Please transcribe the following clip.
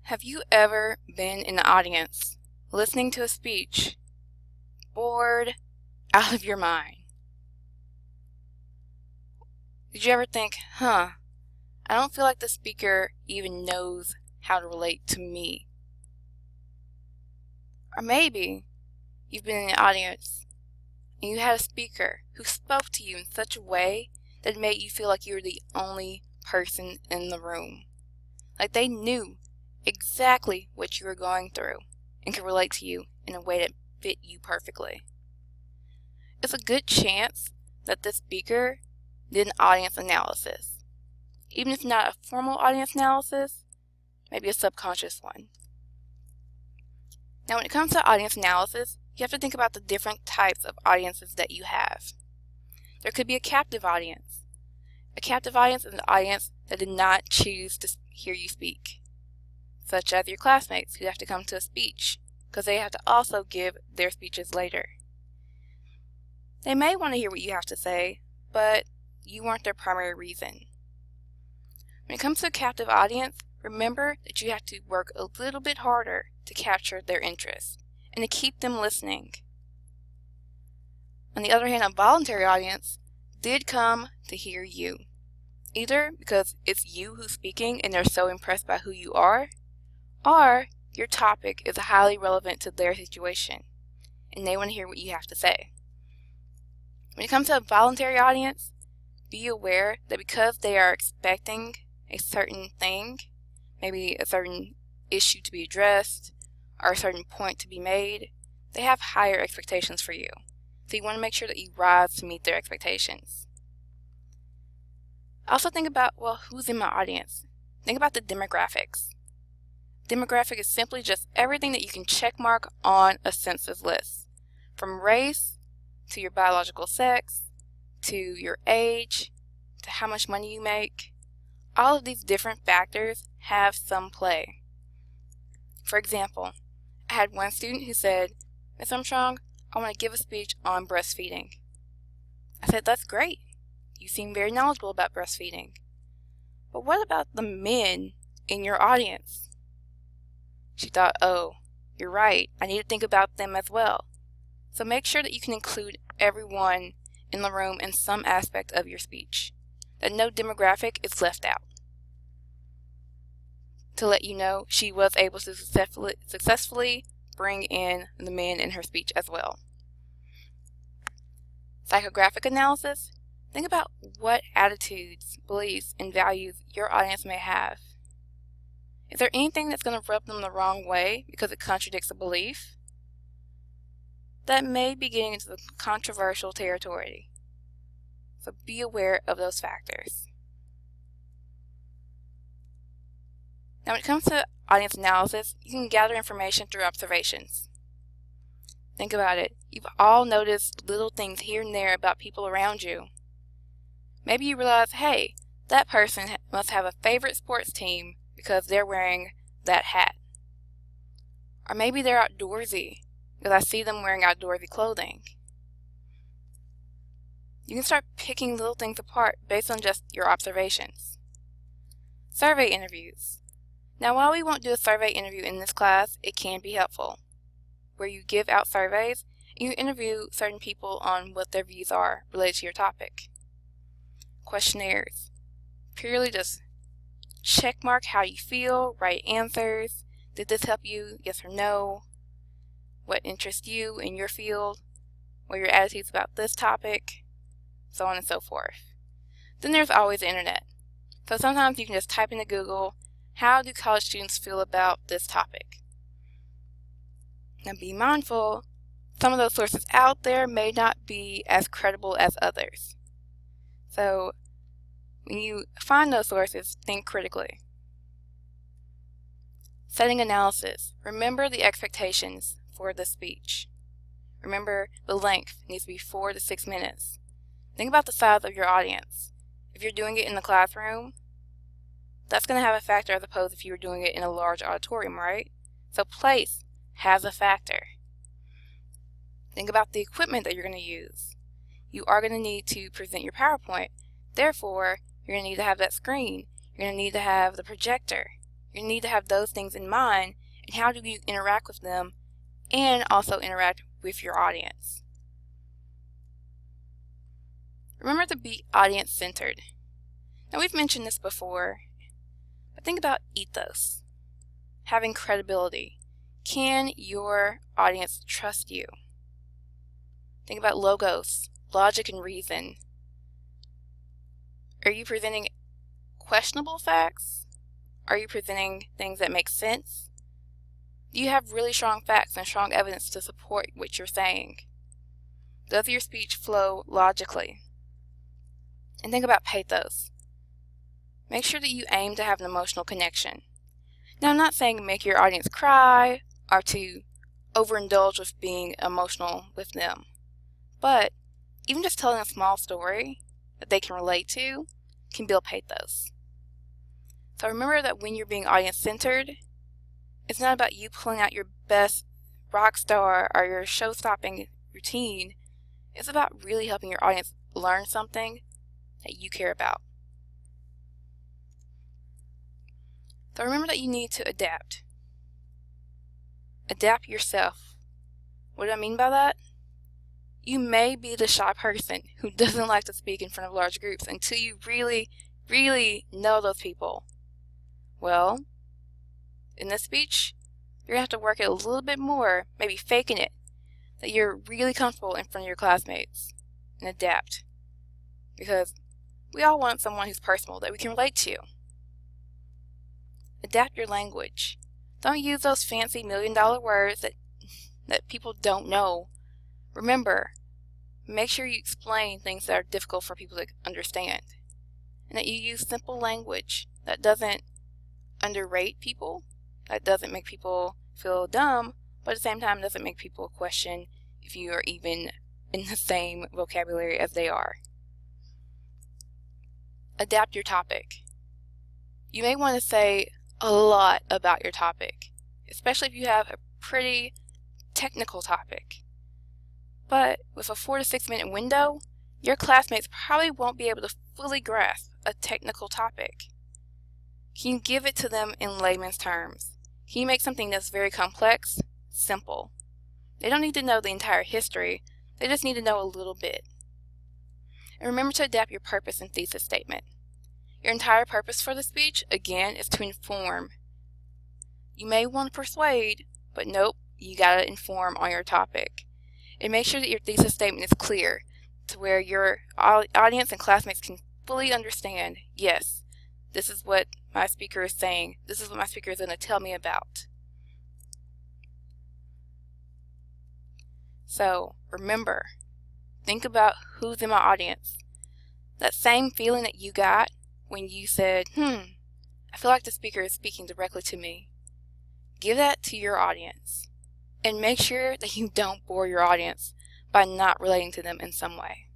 Have you ever been in the audience, listening to a speech, bored out of your mind? Did you ever think, I don't feel like the speaker even knows how to relate to me? Or maybe you've been in the audience and you had a speaker who spoke to you in such a way that made you feel like you were the only person in the room. Like they knew exactly what you were going through and could relate to you in a way that fit you perfectly. It's a good chance that this speaker did an audience analysis. Even if not a formal audience analysis, maybe a subconscious one. Now when it comes to audience analysis, you have to think about the different types of audiences that you have. There could be a captive audience. A captive audience is an audience that did not choose to hear you speak, such as your classmates who have to come to a speech because they have to also give their speeches later. They may want to hear what you have to say, but you weren't their primary reason. When it comes to a captive audience, remember that you have to work a little bit harder to capture their interest and to keep them listening. On the other hand, a voluntary audience did come to hear you, either because it's you who's speaking and they're so impressed by who you are, or your topic is highly relevant to their situation and they want to hear what you have to say. When it comes to a voluntary audience, be aware that because they are expecting a certain thing, maybe a certain issue to be addressed or a certain point to be made, they have higher expectations for you. So you want to make sure that you rise to meet their expectations. Also think about, who's in my audience? Think about the demographics. Demographic is simply just everything that you can check mark on a census list, from race to your biological sex, to your age, to how much money you make. All of these different factors have some play. For example, I had one student who said, "Ms. Armstrong, I want to give a speech on breastfeeding." I said, "That's great. You seem very knowledgeable about breastfeeding. But what about the men in your audience?" She thought, "Oh, you're right. I need to think about them as well." So make sure that you can include everyone in the room in some aspect of your speech, that no demographic is left out. To let you know, she was able to successfully bring in the men in her speech as well. Psychographic analysis. Think about what attitudes, beliefs, and values your audience may have. Is there anything that's going to rub them the wrong way because it contradicts a belief? That may be getting into the controversial territory. So be aware of those factors. Now when it comes to audience analysis, you can gather information through observations. Think about it. You've all noticed little things here and there about people around you. Maybe you realize, hey, that person must have a favorite sports team because they're wearing that hat. Or maybe they're outdoorsy because I see them wearing outdoorsy clothing. You can start picking little things apart based on just your observations. Survey interviews. Now while we won't do a survey interview in this class, it can be helpful, where you give out surveys and you interview certain people on what their views are related to your topic. Questionnaires. Purely just check mark how you feel, write answers. Did this help you? Yes or no? What interests you in your field? What are your attitudes about this topic? So on and so forth. Then there's always the internet. So sometimes you can just type into Google, how do college students feel about this topic? Now be mindful, some of those sources out there may not be as credible as others. So when you find those sources, think critically. Setting analysis. Remember the expectations for the speech. Remember the length needs to be 4 to 6 minutes. Think about the size of your audience. If you're doing it in the classroom, that's going to have a factor as opposed if you were doing it in a large auditorium, right? So place has a factor. Think about the equipment that you're going to use. You are going to need to present your PowerPoint. Therefore, you're going to need to have that screen. You're going to need to have the projector. You need to have those things in mind, and how do you interact with them and also interact with your audience. Remember to be audience-centered. Now, we've mentioned this before, but think about ethos, having credibility. Can your audience trust you? Think about logos, logic and reason. Are you presenting questionable facts? Are you presenting things that make sense? Do you have really strong facts and strong evidence to support what you're saying? Does your speech flow logically? And think about pathos. Make sure that you aim to have an emotional connection. Now, I'm not saying make your audience cry or to overindulge with being emotional with them, but even just telling a small story that they can relate to can build pathos. So remember that when you're being audience-centered, it's not about you pulling out your best rock star or your show-stopping routine. It's about really helping your audience learn something that you care about. So remember that you need to adapt. Adapt yourself. What do I mean by that? You may be the shy person who doesn't like to speak in front of large groups until you really, really know those people. Well, in this speech, you're going to have to work it a little bit more, maybe faking it, that you're really comfortable in front of your classmates, and adapt. Because we all want someone who's personable that we can relate to. Adapt your language. Don't use those fancy million-dollar words that people don't know. Remember, make sure you explain things that are difficult for people to understand, and that you use simple language that doesn't underrate people, that doesn't make people feel dumb, but at the same time doesn't make people question if you are even in the same vocabulary as they are. Adapt your topic. You may want to say a lot about your topic, especially if you have a pretty technical topic. But with a 4 to 6 minute window, your classmates probably won't be able to fully grasp a technical topic. Can you give it to them in layman's terms? Can you make something that's very complex simple? They don't need to know the entire history, they just need to know a little bit. And remember to adapt your purpose and thesis statement. Your entire purpose for the speech, again, is to inform. You may want to persuade, but nope, you gotta inform on your topic. And make sure that your thesis statement is clear to where your audience and classmates can fully understand, yes, this is what my speaker is saying, this is what my speaker is going to tell me about. So remember, think about who's in my audience. That same feeling that you got when you said, I feel like the speaker is speaking directly to me. Give that to your audience. And make sure that you don't bore your audience by not relating to them in some way.